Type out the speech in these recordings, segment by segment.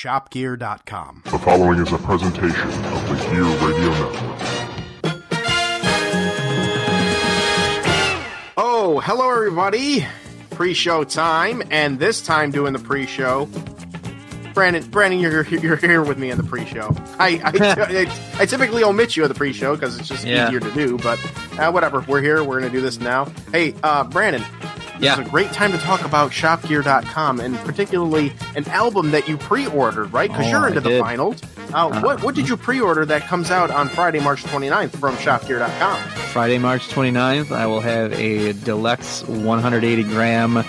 shopgear.com. The following is a presentation of the Gear Radio Network. Oh, hello everybody. Pre-show time, and this time doing the pre-show. Brandon, you're here with me in the pre-show. I typically omit you at the pre-show because it's just easier to do, but whatever. We're here. We're going to do this now. Hey, Brandon. It's a great time to talk about shopgear.com, and particularly an album that you pre-ordered, right? Because you're into the finals. What did you pre-order that comes out on Friday, March 29th from shopgear.com? Friday, March 29th, I will have a deluxe 180-gram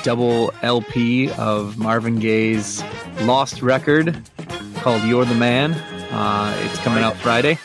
double LP of Marvin Gaye's Lost record called You're the Man. It's coming out Friday,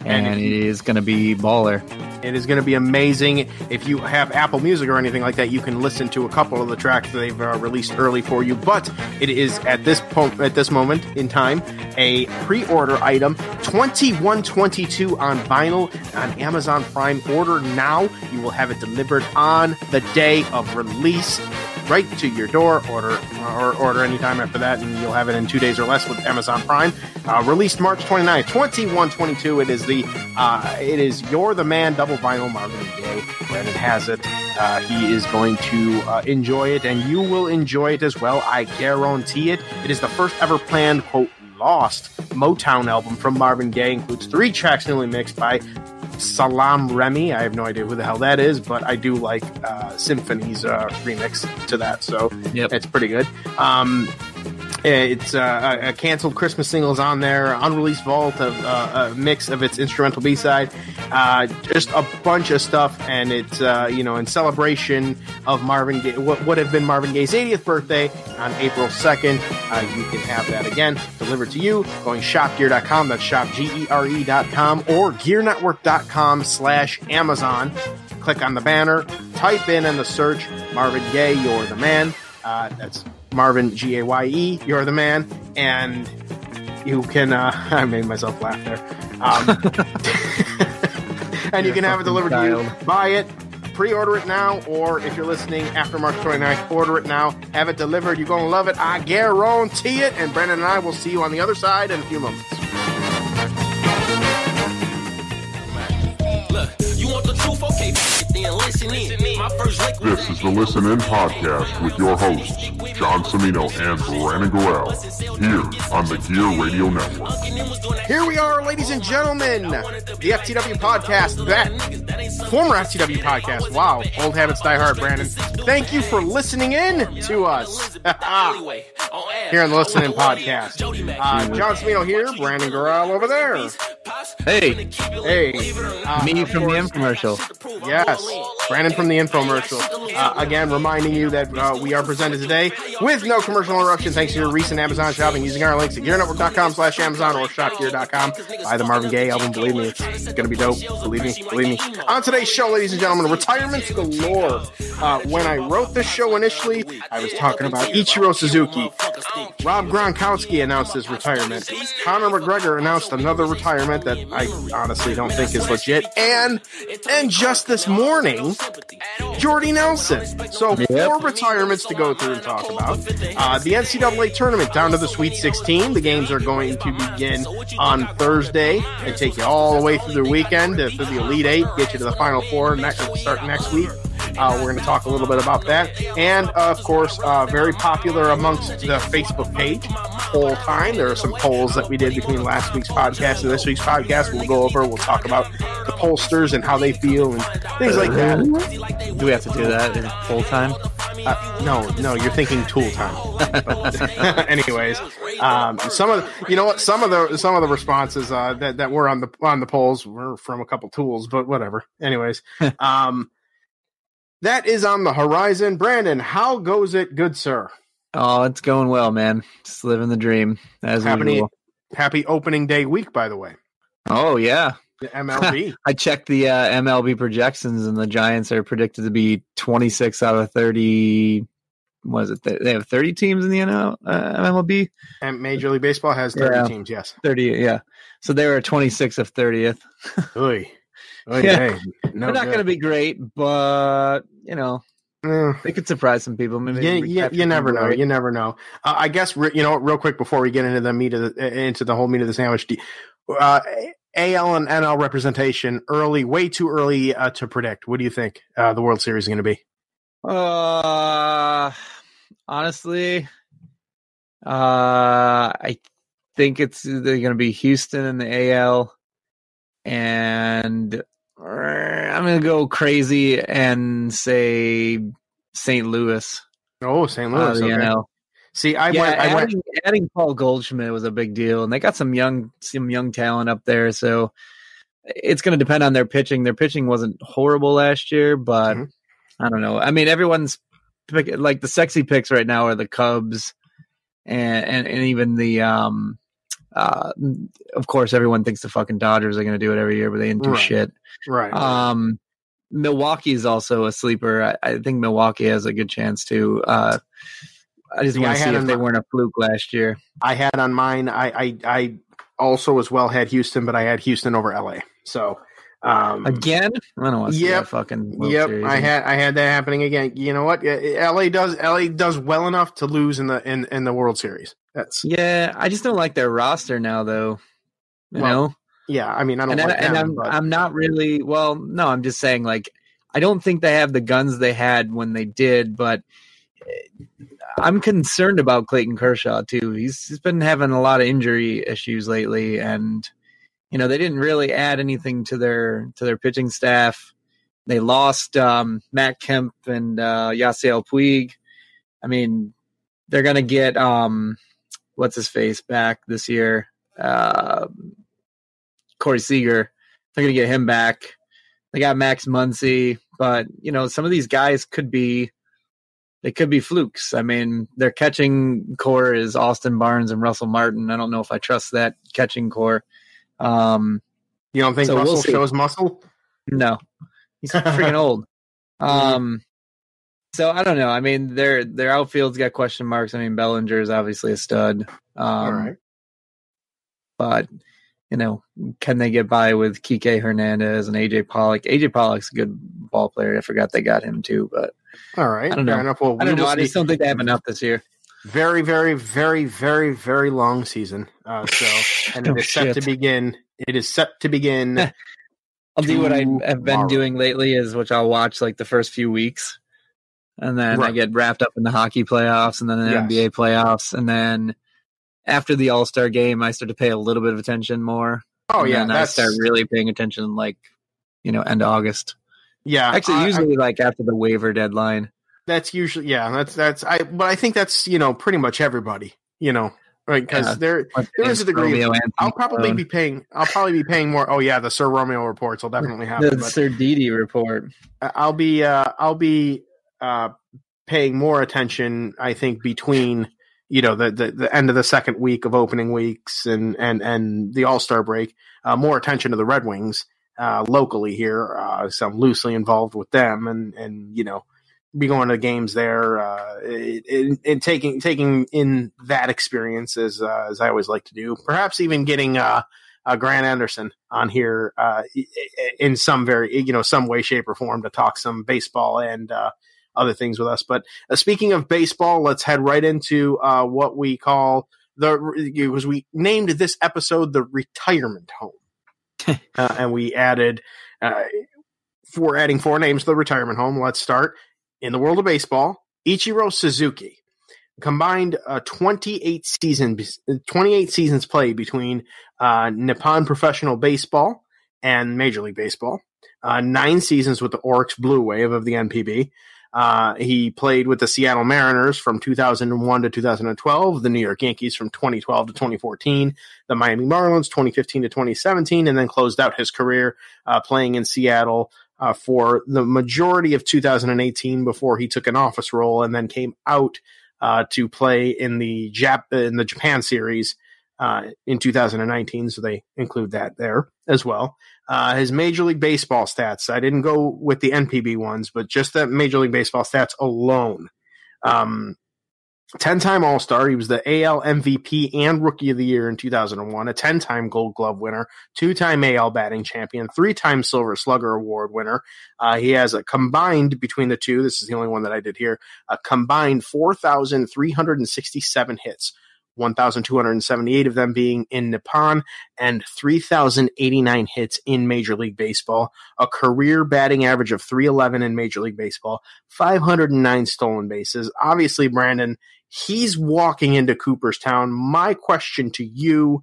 and it is going to be baller. It is going to be amazing. If you have Apple Music or anything like that, you can listen to a couple of the tracks that they've released early for you. But it is at this moment in time a pre-order item, $21.22 on vinyl on Amazon Prime. Order now. You will have it delivered on the day of release, right to your door. Order anytime after that, and you'll have it in 2 days or less with Amazon Prime. Released March 29th, $21.22. It is You're the Man double vinyl Marvin Gaye. Brandon has it. He is going to enjoy it, and you will enjoy it as well. I guarantee it. It is the first ever planned, quote, Lost Motown album from Marvin Gaye. Includes 3 tracks newly mixed by Salam Remy. I have no idea who the hell that is, but I do like Symphony's remix to that, so it's pretty good. It's a canceled Christmas singles on there, unreleased vault of a mix of its instrumental B-side, just a bunch of stuff, and it's in celebration of Marvin Gaye, what would have been Marvin Gaye's 80th birthday on April 2nd. You can have that again delivered to you going shopgear.com. That's shopgere.com or gearnetwork.com/Amazon. Click on the banner, type in the search Marvin Gaye, You're the Man. That's Marvin, G-A-Y-E, You're the Man, and you can, I made myself laugh there, and you can have it delivered to you. Buy it, pre-order it now, or if you're listening after March 29th, order it now, have it delivered. You're going to love it, I guarantee it, and Brandon and I will see you on the other side in a few moments. You want the truth? Okay, then listen in. My first link was This is the Listen In Podcast with your hosts, John Cimino and Brandon Gorell, here on the Gear Radio Network. Here we are, ladies and gentlemen, the FTW Podcast, that former FTW Podcast. Wow, old habits die hard, Brandon. Thank you for listening in to us here on the Listen In Podcast. John Cimino here, Brandon Gorell over there. Hey. Me from the infomercial. Yes, Brandon from the infomercial. Again, reminding you that we are presented today with no commercial interruption thanks to your recent Amazon shopping using our links at gearnetwork.com/Amazon or shopgear.com. Buy the Marvin Gaye album. Believe me, it's going to be dope. Believe me. On today's show, ladies and gentlemen, retirements galore. When I wrote this show initially, I was talking about Ichiro Suzuki. Rob Gronkowski announced his retirement. Conor McGregor announced another retirement that I honestly don't think is legit. And just this morning, Jordy Nelson. So 4 retirements to go through and talk about. The NCAA tournament down to the Sweet 16. The games are going to begin on Thursday and take you all the way through the weekend to the Elite 8, get you to the Final Four start next week. We're going to talk a little bit about that. And, of course, very popular amongst the Facebook page, poll time. There are some polls that we did between last week's podcast and this week's podcast. We'll talk about the pollsters and how they feel and things like that. Do we have to do that in poll time? No, you're thinking tool time. Anyways, some of the responses that were on the polls were from a couple tools, but whatever. Anyways, that is on the horizon. Brandon, how goes it, good sir? Oh, it's going well, man. Just living the dream as usual. Happy opening day week, by the way. Oh yeah. The MLB. I checked the MLB projections, and the Giants are predicted to be 26 out of 30. Was it? They have 30 teams in the MLB? And Major League Baseball has 30 teams, yes. 30, yeah. So they were 26 of 30th. Oy. Hey, they're not going to be great, but, They could surprise some people. Maybe you never know. You never know. I guess real quick before we get into the whole meat of the sandwich. AL and NL representation early, way too early to predict. What do you think the World Series is going to be? Honestly, I think they're going to be Houston in the AL, and I'm going to go crazy and say St. Louis. Oh, St. Louis. Okay. NL. See, adding Paul Goldschmidt was a big deal, and they got some young talent up there. So it's going to depend on their pitching. Their pitching wasn't horrible last year, but I don't know. I mean, everyone's like the sexy picks right now are the Cubs, and even the of course everyone thinks the fucking Dodgers are going to do it every year, but they didn't do shit. Right. Milwaukee is also a sleeper. I think Milwaukee has a good chance too. I just want to see if they weren't a fluke last year. I had on mine. I also as well had Houston, but I had Houston over LA. So again, I don't want to see that fucking World Series. I had that happening again. You know what? LA does well enough to lose in the World Series. I just don't like their roster now, though. You know? Yeah, I mean, I don't like them. I'm not really. Well, no, I'm just saying, like, I don't think they have the guns they had when they did, but I'm concerned about Clayton Kershaw too. He's been having a lot of injury issues lately, and they didn't really add anything to their pitching staff. They lost Matt Kemp and Yasiel Puig. I mean, they're gonna get what's his face back this year, Corey Seager. They're gonna get him back. They got Max Muncy, but some of these guys could be flukes. I mean, their catching core is Austin Barnes and Russell Martin. I don't know if I trust that catching core. You don't think Russell shows muscle? No, he's freaking old. So I don't know. I mean, their outfield's got question marks. I mean, Bellinger is obviously a stud. All right. But can they get by with Kike Hernandez and AJ Pollock? AJ Pollock's a good ball player. I forgot they got him too, but all right. I don't know. Fair enough. Well, I don't know. I just don't think they have enough this year. Very, very, very, very, very long season. And it is set to begin. It is set to begin. I'll do what I have been doing lately which I'll watch like the first few weeks. And then I get wrapped up in the hockey playoffs and then the NBA playoffs. And then after the All-Star game, I start to pay a little bit of attention more. Oh, and I start really paying attention end of August. Yeah. Actually, usually after the waiver deadline. That's usually, but I think that's, pretty much everybody, right? Because there is a degree of, I'll probably be paying more. Oh yeah. The Sir Romeo reports will definitely happen. The Sir Didi report. I'll be paying more attention, I think, between, the end of the second week of opening weeks and the All-Star break, more attention to the Red Wings, locally here. So I'm loosely involved with them and be going to games there, and taking in that experience as I always like to do. Perhaps even getting Grant Anderson on here in some some way, shape, or form to talk some baseball and other things with us. But speaking of baseball, let's head right into what we call because we named this episode the Retirement Home, and we added adding 4 names to the Retirement Home. Let's start. In the world of baseball, Ichiro Suzuki combined 28 seasons played between Nippon Professional Baseball and Major League Baseball. 9 seasons with the Oryx Blue Wave of the NPB. He played with the Seattle Mariners from 2001 to 2012, the New York Yankees from 2012 to 2014, the Miami Marlins 2015 to 2017, and then closed out his career playing in Seattle for the majority of 2018 before he took an office role and then came out to play in the Japan series in 2019. So they include that there as well. His Major League Baseball stats, I didn't go with the NPB ones, but just the Major League Baseball stats alone. 10-time All-Star. He was the AL MVP and Rookie of the Year in 2001, a 10-time Gold Glove winner, 2-time AL batting champion, 3-time Silver Slugger Award winner. He has a combined, between the two, this is the only one that I did here, a combined 4,367 hits, 1,278 of them being in Nippon, and 3,089 hits in Major League Baseball, a career batting average of .311 in Major League Baseball, 509 stolen bases. Obviously, Brandon, he's walking into Cooperstown. My question to you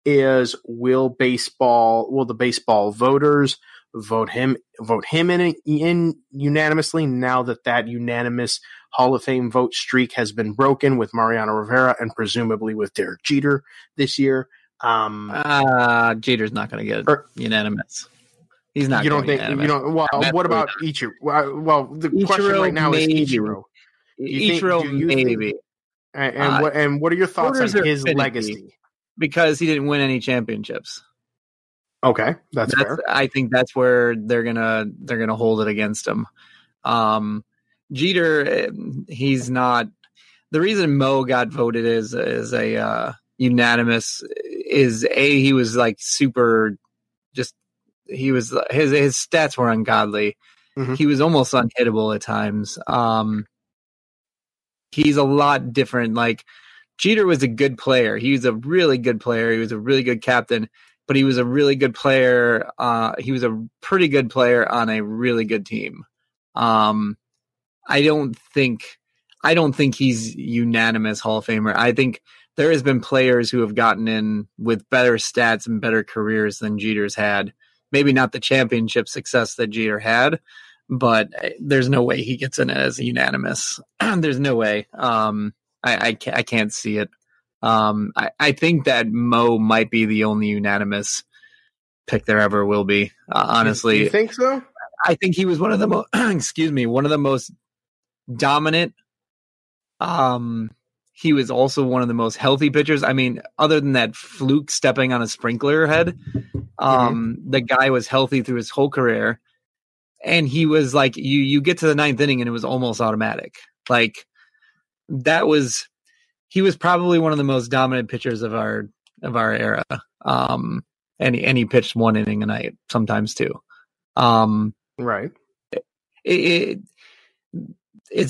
is, will the baseball voters vote him in unanimously now that unanimous Hall of Fame vote streak has been broken with Mariano Rivera and presumably with Derek Jeter this year? Jeter's not going to get unanimous. He's not. You don't think? Unanimous. You don't. Well, what about Ichiro? Well, the question right now is Ichiro. Ichiro, maybe. And what are your thoughts on his legacy? Because he didn't win any championships. Okay, that's fair. I think that's where they're gonna hold it against him. Jeter, he's not. The reason Mo got voted as a unanimous is he was like super. Just he was his stats were ungodly. Mm-hmm. He was almost unhittable at times. He's a lot different. Like Jeter was a good player. He was a really good player. He was a really good captain. But he was a really good player. He was a pretty good player on a really good team. I don't think he's unanimous Hall of Famer. I think there has been players who have gotten in with better stats and better careers than Jeter's had. Maybe not the championship success that Jeter had, but there's no way he gets in as a unanimous. There's no way. I can't see it. I think that Mo might be the only unanimous pick there ever will be. Honestly, you think so? I think he was one of the most. One of the most dominant. He was also one of the most healthy pitchers. I mean, other than that fluke stepping on a sprinkler head, the guy was healthy through his whole career, and he was like, you get to the ninth inning and it was almost automatic. Like that was. He was probably one of the most dominant pitchers of our era. And he pitched one inning a night, sometimes two. Right. It's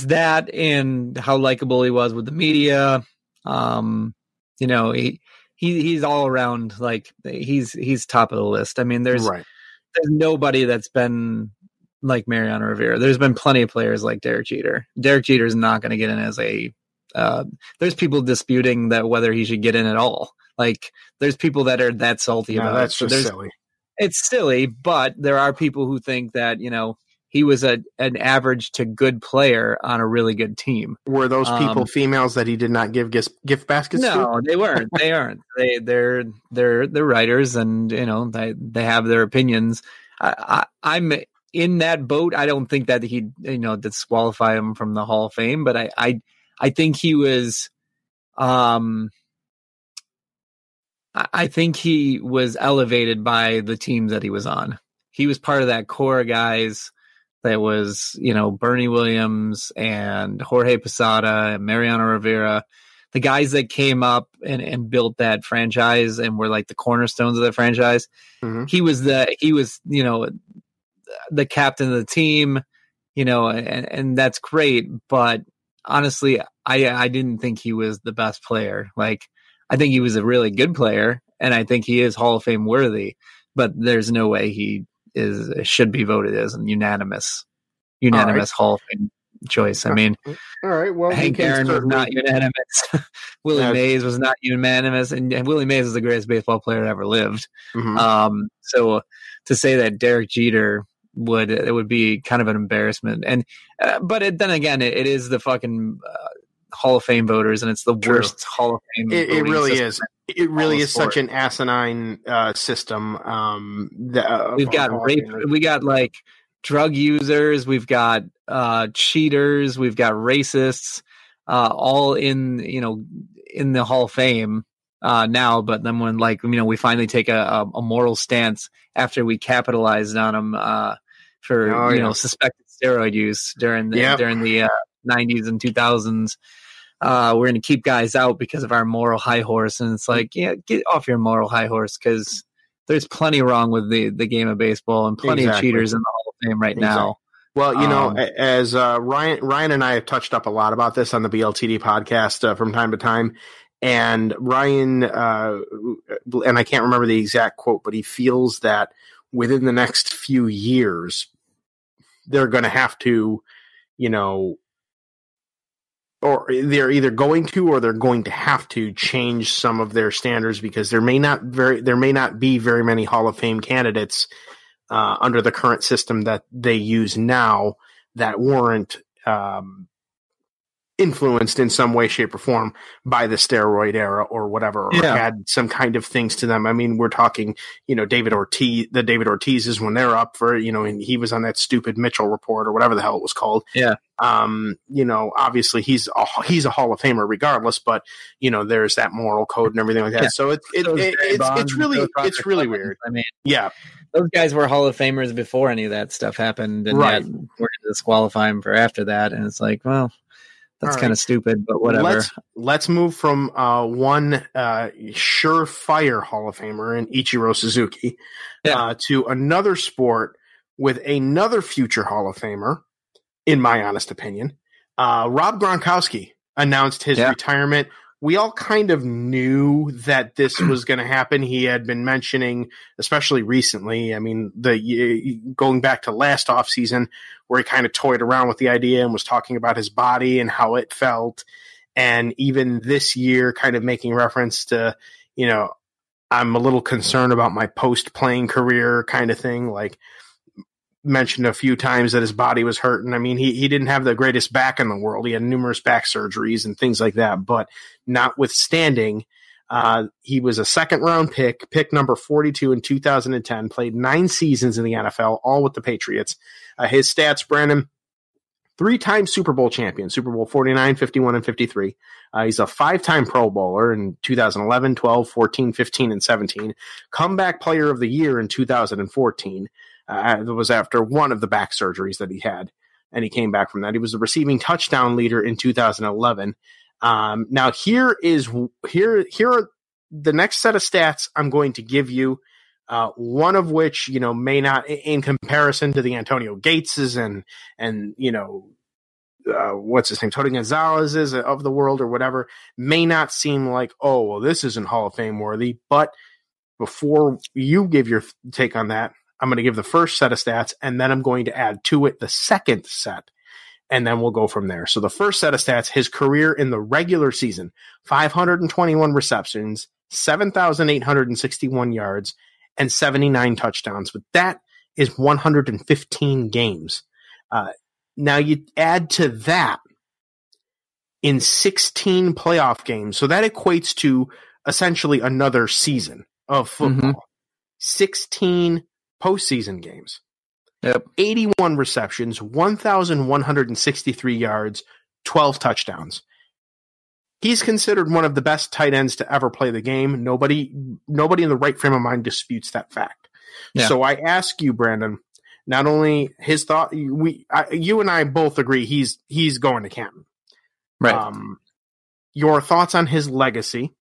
that and how likable he was with the media. He's all around, like he's top of the list. I mean, there's nobody that's been like Mariano Rivera. There's been plenty of players like Derek Jeter. Derek Jeter is not going to get in as a. There's people disputing that whether he should get in at all. Like there's people that are that salty about that's it. Just silly. It's silly, but there are people who think that, he was an average to good player on a really good team. Were those people females that he did not give gift baskets to? No, they weren't. They aren't. They're writers and, they have their opinions. I'm in that boat. I don't think that he'd, disqualify him from the Hall of Fame, but I think he was, I think he was elevated by the teams that he was on. He was part of that core of guys that was, Bernie Williams and Jorge Posada and Mariano Rivera, the guys that came up and built that franchise and were like the cornerstones of the franchise. Mm-hmm. He was the captain of the team, and that's great. But honestly, I didn't think he was the best player. Like, I think he was a really good player, and I think he is Hall of Fame worthy. But there's no way he should be voted as a unanimous Hall of Fame choice. I mean, all right. Well, Hank Aaron was not unanimous. Willie Mays was not unanimous, and Willie Mays is the greatest baseball player that ever lived. Mm-hmm. So to say that Derek Jeter would be kind of an embarrassment, and then again, it is the fucking Hall of Fame voters, and it's the worst Hall of Fame. It really is. It really is such an asinine system. We've got rape. We got like drug users. We've got cheaters. We've got racists. All in the Hall of Fame now. But then when we finally take a moral stance after we capitalized on them for suspected steroid use during the 90s and 2000s. we're going to keep guys out because of our moral high horse. And it's like, yeah, get off your moral high horse, because there's plenty wrong with the game of baseball and plenty of cheaters in the Hall of Fame right now. Well, as Ryan and I have touched up a lot about this on the BLTD podcast from time to time, and Ryan, and I can't remember the exact quote, but he feels that within the next few years, they're going to have to, or they're either going to or they're going to have to change some of their standards, because there may not be very many Hall of Fame candidates under the current system that they use now that weren't influenced in some way, shape, or form by the steroid era or whatever, or had some kind of things to them. I mean, we're talking, David Ortiz's when they're up for, and he was on that stupid Mitchell report or whatever the hell it was called. Yeah. Obviously he's a Hall of Famer regardless, but there's that moral code and everything like that. Yeah. So it's really weird. I mean, those guys were Hall of Famers before any of that stuff happened, and yet we're going to disqualify them for after that. And it's like, well, that's kind of stupid, but whatever. Let's move from one surefire Hall of Famer in Ichiro Suzuki to another sport with another future Hall of Famer, in my honest opinion. Rob Gronkowski announced his retirement. We all kind of knew that this was going to happen. He had been mentioning, especially recently, I mean, going back to last offseason, where he kind of toyed around with the idea and was talking about his body and how it felt. And even this year, kind of making reference to, I'm a little concerned about my post-playing career kind of thing, like mentioned a few times that his body was hurting. I mean, he didn't have the greatest back in the world. He had numerous back surgeries and things like that. But notwithstanding, he was a second-round pick number 42 in 2010, played 9 seasons in the NFL, all with the Patriots. His stats, Brandon, 3-time Super Bowl champion, Super Bowl 49, 51, and 53. He's a 5-time Pro Bowler in 2011, 12, 14, 15, and 17. Comeback Player of the Year in 2014. It was after one of the back surgeries that he had, and he came back from that. He was the receiving touchdown leader in 2011. Now here are the next set of stats I'm going to give you. One of which, may not, in comparison to the Antonio Gateses and what's his name, Tony Gonzalez is of the world or whatever, may not seem like, oh, well, this isn't Hall of Fame worthy. But before you give your take on that, I'm going to give the first set of stats, and then I'm going to add to it the second set, and then we'll go from there. So the first set of stats, his career in the regular season, 521 receptions, 7,861 yards, and 79 touchdowns. But that is 115 games. Now you add to that in 16 playoff games. So that equates to essentially another season of football. 16 postseason games. 81 receptions, 1,163 yards, 12 touchdowns. He's considered one of the best tight ends to ever play the game. Nobody in the right frame of mind disputes that fact. Yeah. So I ask you, Brandon, not only his thought, you and I both agree he's going to Canton. Right. Your thoughts on his legacy,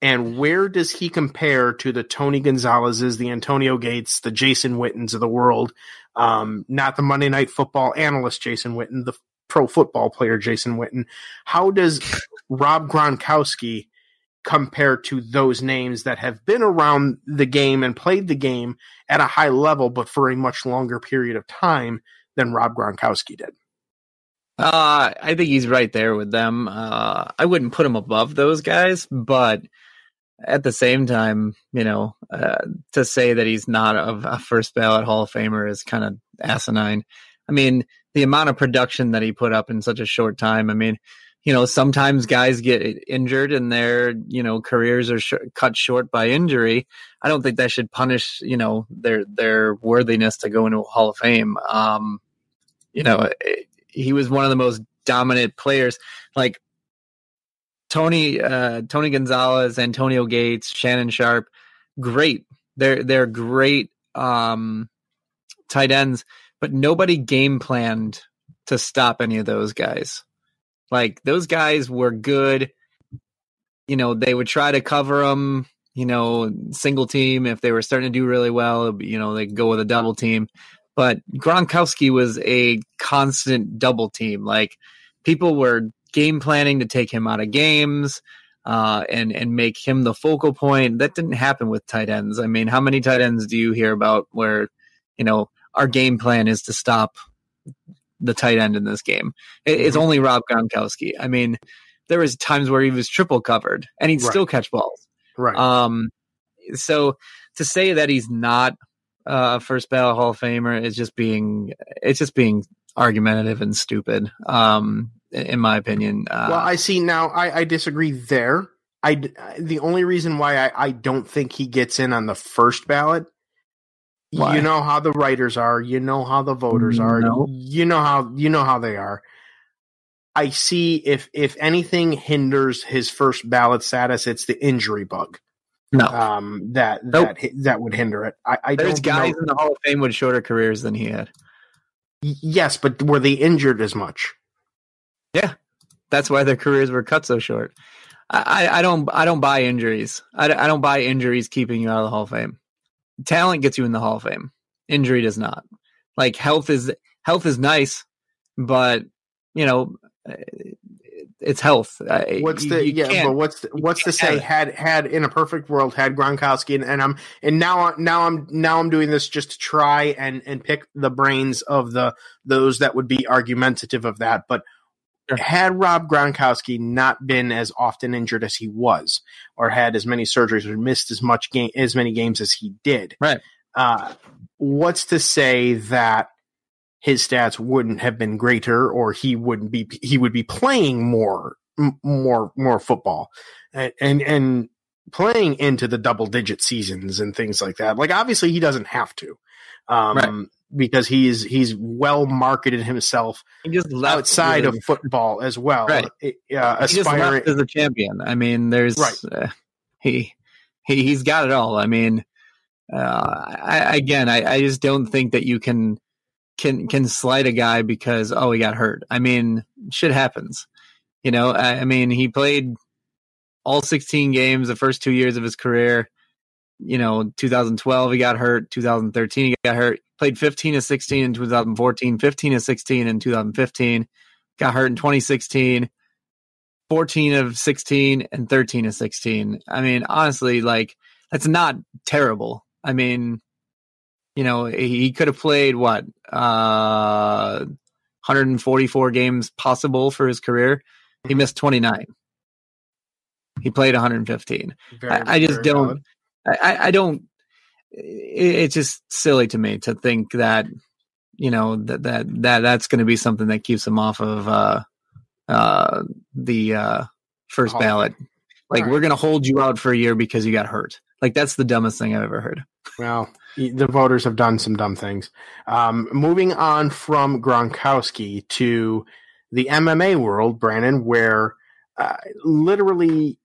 and where does he compare to the Tony Gonzalez's, the Antonio Gates, the Jason Wittens of the world? Not the Monday Night Football analyst Jason Witten, the pro football player Jason Witten. How does Rob Gronkowski compare to those names that have been around the game and played the game at a high level, but for a much longer period of time than Rob Gronkowski did? I think he's right there with them. I wouldn't put him above those guys, but at the same time, to say that he's not a first ballot Hall of Famer is kind of asinine. I mean, the amount of production that he put up in such a short time. I mean, sometimes guys get injured and their, careers are cut short by injury. I don't think that should punish, their worthiness to go into a Hall of Fame. He was one of the most dominant players. Like, Tony Gonzalez, Antonio Gates, Shannon Sharp, great. They're great tight ends, but nobody game planned to stop any of those guys. Like, those guys were good. You know, they would try to cover them, you know, single team. If they were starting to do really well, you know, they go with a double team. But Gronkowski was a constant double team. Like, people were game planning to take him out of games and make him the focal point. That didn't happen with tight ends. I mean, how many tight ends do you hear about where, you know, our game plan is to stop the tight end in this game? It's only Rob Gronkowski. I mean, there was times where he was triple covered and he'd still catch balls. Right. So to say that he's not a first ballot Hall of Famer is just being argumentative and stupid. In my opinion. Well, I see now. I disagree there. The only reason why I don't think he gets in on the first ballot. Why? You know how the writers are. You know how the voters are. No. You know how they are. I see if anything hinders his first ballot status, it's the injury bug. No, that would hinder it. There's guys in the Hall of Fame with shorter careers than he had. Yes, but were they injured as much? Yeah, that's why their careers were cut so short. I don't buy injuries. I don't buy injuries keeping you out of the Hall of Fame. Talent gets you in the Hall of Fame. Injury does not. Like, health is nice, but you know, it's health. What's to say had in a perfect world had Gronkowski and now I'm doing this just to try and pick the brains of those that would be argumentative of that, but had Rob Gronkowski not been as often injured as he was, or had as many surgeries or missed as many games as he did, right? What's to say that his stats wouldn't have been greater, or he would be playing more football and playing into the double digit seasons and things like that. Like, obviously he doesn't have to, because he's well marketed himself outside of football as well. Right. He just left as a champion. I mean, there's he's got it all. I mean, I just don't think that you can slight a guy because, he got hurt. I mean, shit happens. You know, I mean, he played all 16 games the first 2 years of his career. You know, 2012 he got hurt, 2013 he got hurt, played 15 of 16 in 2014, 15 of 16 in 2015, got hurt in 2016, 14 of 16 and 13 of 16. I mean, honestly, like, that's not terrible. I mean, you know, he could have played 144 games possible for his career. He missed 29. He played 115. I just don't. Valid. I don't. It's just silly to me to think that, you know, that's going to be something that keeps him off of the first ballot. Like, we're going to hold you out for a year because you got hurt. Like, that's the dumbest thing I've ever heard. Well, the voters have done some dumb things. Moving on from Gronkowski to the MMA world, Brandon, where literally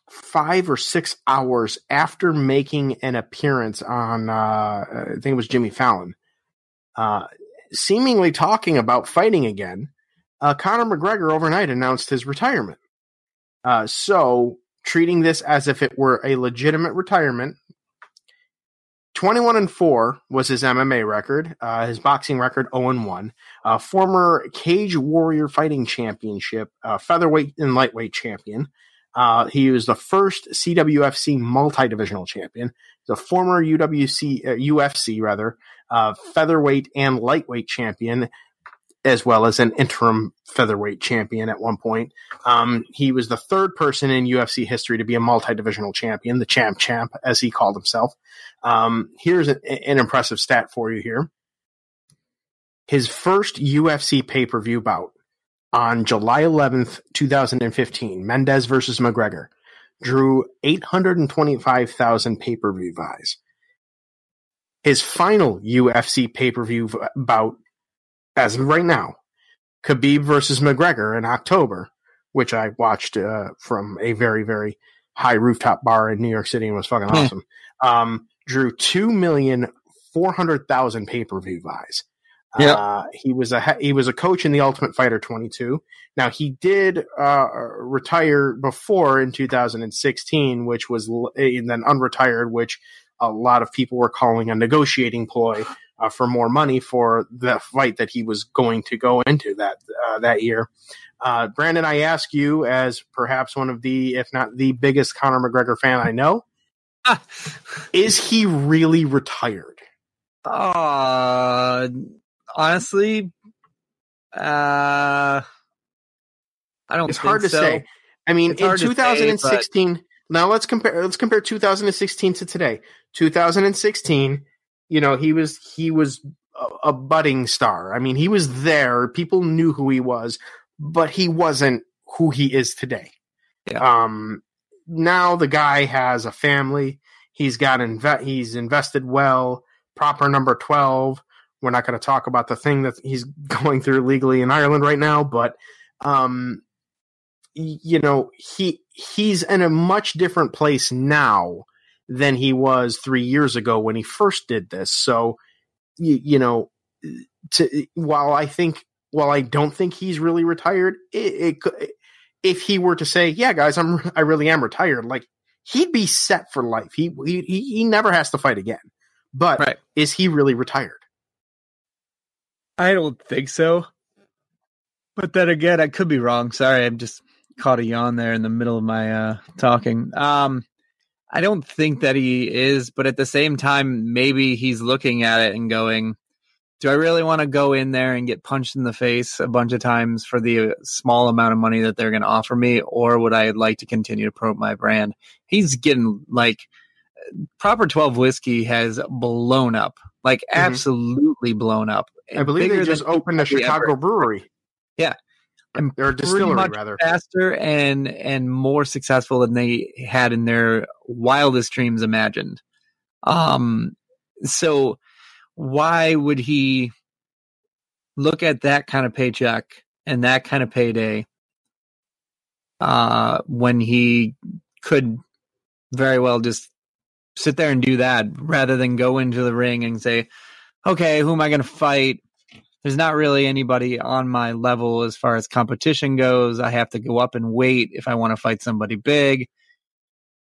5 or 6 hours after making an appearance on, I think it was Jimmy Fallon, seemingly talking about fighting again, Conor McGregor overnight announced his retirement. So treating this as if it were a legitimate retirement. 21-4 was his MMA record. His boxing record 0-1. Former Cage Warrior Fighting Championship, featherweight and lightweight champion. He was the first CWFC multi-divisional champion. The former UFC featherweight and lightweight champion, as well as an interim featherweight champion at one point. He was the third person in UFC history to be a multi-divisional champion, the champ, as he called himself. Here's an impressive stat for you here. His first UFC pay-per-view bout on July 11th, 2015, Mendes versus McGregor, drew 825,000 pay-per-view buys. His final UFC pay-per-view bout, as of right now, Khabib versus McGregor in October, which I watched from a very, very high rooftop bar in New York City and was fucking awesome, drew 2,400,000 pay-per-view buys. He was a coach in the Ultimate Fighter 22. Now he did retire before in 2016, which was and then unretired, which a lot of people were calling a negotiating ploy for more money for the fight that he was going to go into that year. Brandon, I ask you, as perhaps one of the, if not the biggest Conor McGregor fan I know, is he really retired? Honestly, I don't. It's hard to say. I mean, in 2016. Now let's compare 2016 to today. 2016, he was a budding star. I mean, he was there. People knew who he was, but he wasn't who he is today. Yeah. Now the guy has a family. He's invested well. Proper number 12. We're not going to talk about the thing that he's going through legally in Ireland right now, but he's in a much different place now than he was 3 years ago when he first did this. So, while I don't think he's really retired, if he were to say, "Yeah, guys, I really am retired," like, he'd be set for life. He never has to fight again. But right. Is he really retired? I don't think so. But then again, I could be wrong. Sorry, I just caught a yawn there in the middle of my talking. I don't think that he is, but at the same time, maybe he's looking at it and going, do I really want to go in there and get punched in the face a bunch of times for the small amount of money that they're going to offer me, or would I like to continue to promote my brand? He's getting, like, Proper 12 whiskey has blown up, like absolutely blown up. I believe they just opened a Chicago brewery. Yeah. And they're a distillery, much rather. Faster and more successful than they had in their wildest dreams imagined. So why would he look at that kind of paycheck and that kind of payday when he could very well just sit there and do that rather than go into the ring and say, okay, who am I going to fight? There's not really anybody on my level as far as competition goes. I have to go up and wait if I want to fight somebody big.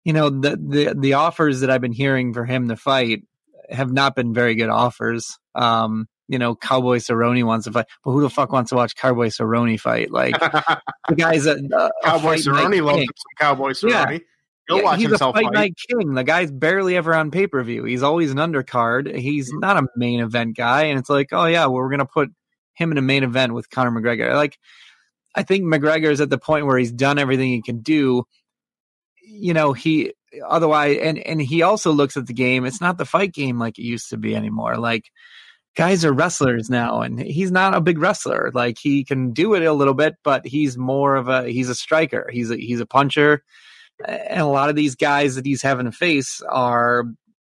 The offers that I've been hearing for him to fight have not been very good offers. Cowboy Cerrone wants to fight, but who the fuck wants to watch Cowboy Cerrone fight? Like, the guy's a Cowboy Cerrone loves some Cowboy Cerrone. Yeah. He's a fight night king. The guy's barely ever on pay-per-view. He's always an undercard. He's not a main event guy. And it's like, oh yeah, well, we're going to put him in a main event with Conor McGregor. Like, I think McGregor is at the point where he's done everything he can do. He otherwise, and he also looks at the game. It's not the fight game like it used to be anymore. Like, guys are wrestlers now, and he's not a big wrestler. Like, he can do it a little bit, but he's a striker. He's a puncher. And a lot of these guys that he's having to face are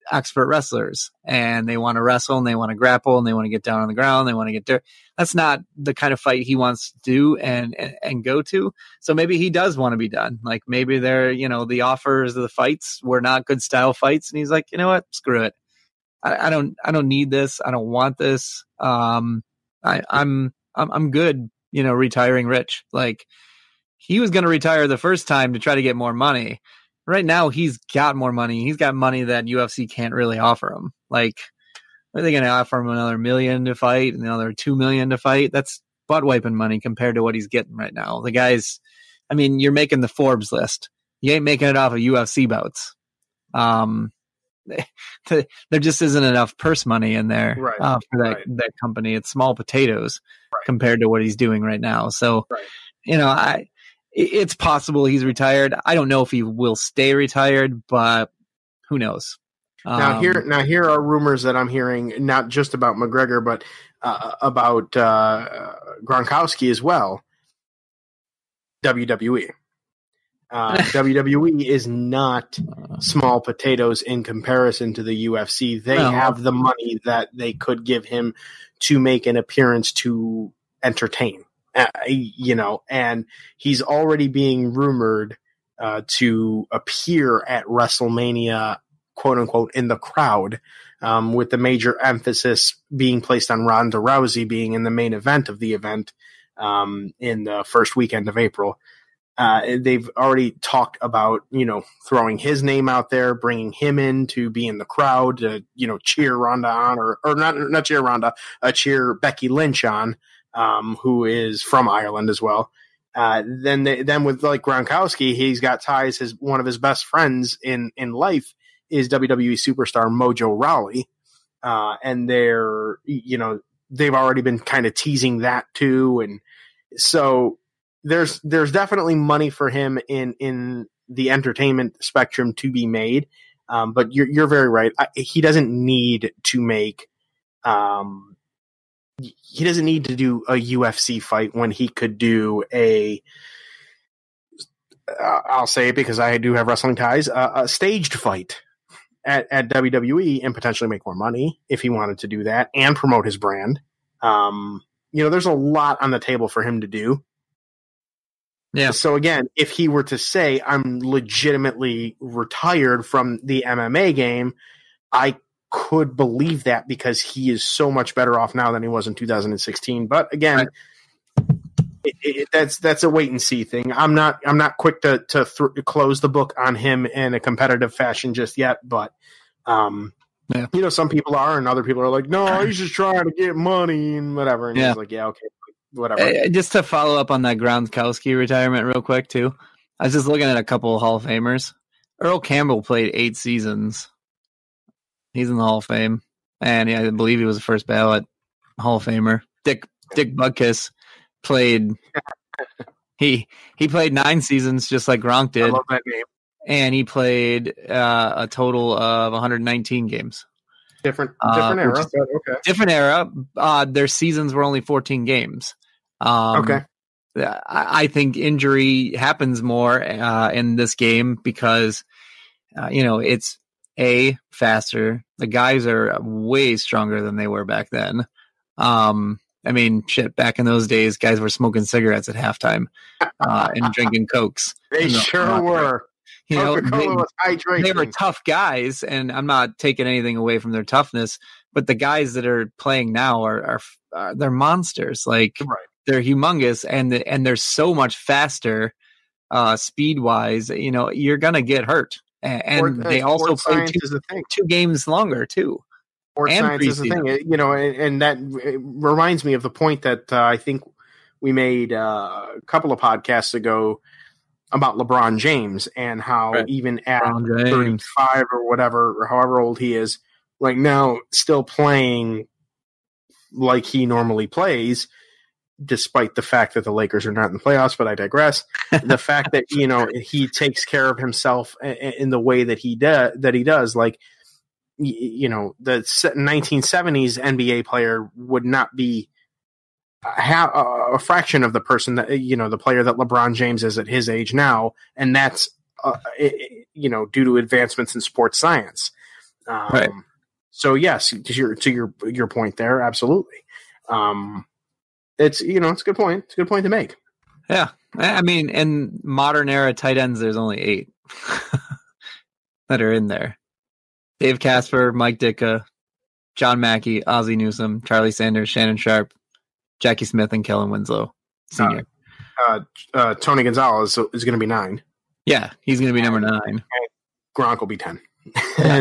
expert wrestlers, and they want to wrestle and they want to grapple and they want to get down on the ground. They want to get dirt. That's not the kind of fight he wants to do and go to. So maybe he does want to be done. Like, maybe they're, the offers of the fights were not good style fights. And he's like, you know what? Screw it. I don't need this. I don't want this. I'm good, retiring rich. Like, he was going to retire the first time to try to get more money. Right now, he's got more money. He's got money that UFC can't really offer him. Like, are they going to offer him another $1 million to fight, another $2 million to fight? That's butt wiping money compared to what he's getting right now. The guy's, you're making the Forbes list. You ain't making it off of UFC bouts. There just isn't enough purse money in there for that company. It's small potatoes compared to what he's doing right now. So, it's possible he's retired. I don't know if he will stay retired, but who knows? Now here are rumors that I'm hearing, not just about McGregor, but about Gronkowski as well. WWE. WWE is not small potatoes in comparison to the UFC. They have the money that they could give him to make an appearance to entertain. And he's already being rumored to appear at WrestleMania, quote unquote in the crowd, with the major emphasis being placed on Ronda Rousey being in the main event of the event in the first weekend of April. They've already talked about, throwing his name out there, bringing him in to be in the crowd to, cheer Ronda on, or not cheer Ronda, cheer Becky Lynch on, who is from Ireland as well. Then with like Gronkowski, he's got ties. One of his best friends in life is WWE superstar Mojo Rawley. And they've already been kind of teasing that too. And so there's definitely money for him in the entertainment spectrum to be made. But you're very right. He doesn't need to make, he doesn't need to do a UFC fight when he could do I'll say it because I do have wrestling ties, a staged fight at WWE and potentially make more money if he wanted to do that and promote his brand. There's a lot on the table for him to do. Yeah. So again, if he were to say, I'm legitimately retired from the MMA game, I could believe that because he is so much better off now than he was in 2016. But again, that's a wait and see thing. I'm not quick to close the book on him in a competitive fashion just yet. But some people are, and other people are like, no, he's just trying to get money and whatever. And he's like, yeah, okay, whatever. Just to follow up on that Gronkowski retirement real quick too. I was just looking at a couple of Hall of Famers. Earl Campbell played 8 seasons. He's in the Hall of Fame, and I believe he was the first ballot Hall of Famer. Dick Butkus played. He played 9 seasons, just like Gronk did. I love that name. And he played a total of 119 games. Different era. Okay. Different era. Their seasons were only 14 games. Okay. I think injury happens more in this game because it's faster. The guys are way stronger than they were back then. Back in those days, guys were smoking cigarettes at halftime and drinking Cokes. They sure were. Coca-Cola was hydrating. They were tough guys, and I'm not taking anything away from their toughness, but the guys that are playing now are they're monsters. Like, they're humongous, and they're so much faster speed wise. You're gonna get hurt. And they also play 2 games longer too. Sports science is the thing, and that reminds me of the point that I think we made a couple of podcasts ago about LeBron James and how even at 35 or whatever, or however old he is, like now still playing like he normally plays, despite the fact that the Lakers are not in the playoffs, but I digress. The fact that, he takes care of himself in the way that he does, like, the 1970s NBA player would not be a fraction of the person that, the player that LeBron James is at his age now. And that's, due to advancements in sports science. So yes, to your point there. Absolutely. It's it's a good point. It's a good point to make. Yeah. In modern era tight ends, there's only 8 that are in there. Dave Casper, Mike Ditka, John Mackey, Ozzie Newsome, Charlie Sanders, Shannon Sharp, Jackie Smith, and Kellen Winslow Sr. Tony Gonzalez is going to be 9. Yeah, he's going to be number 9. And Gronk will be 10.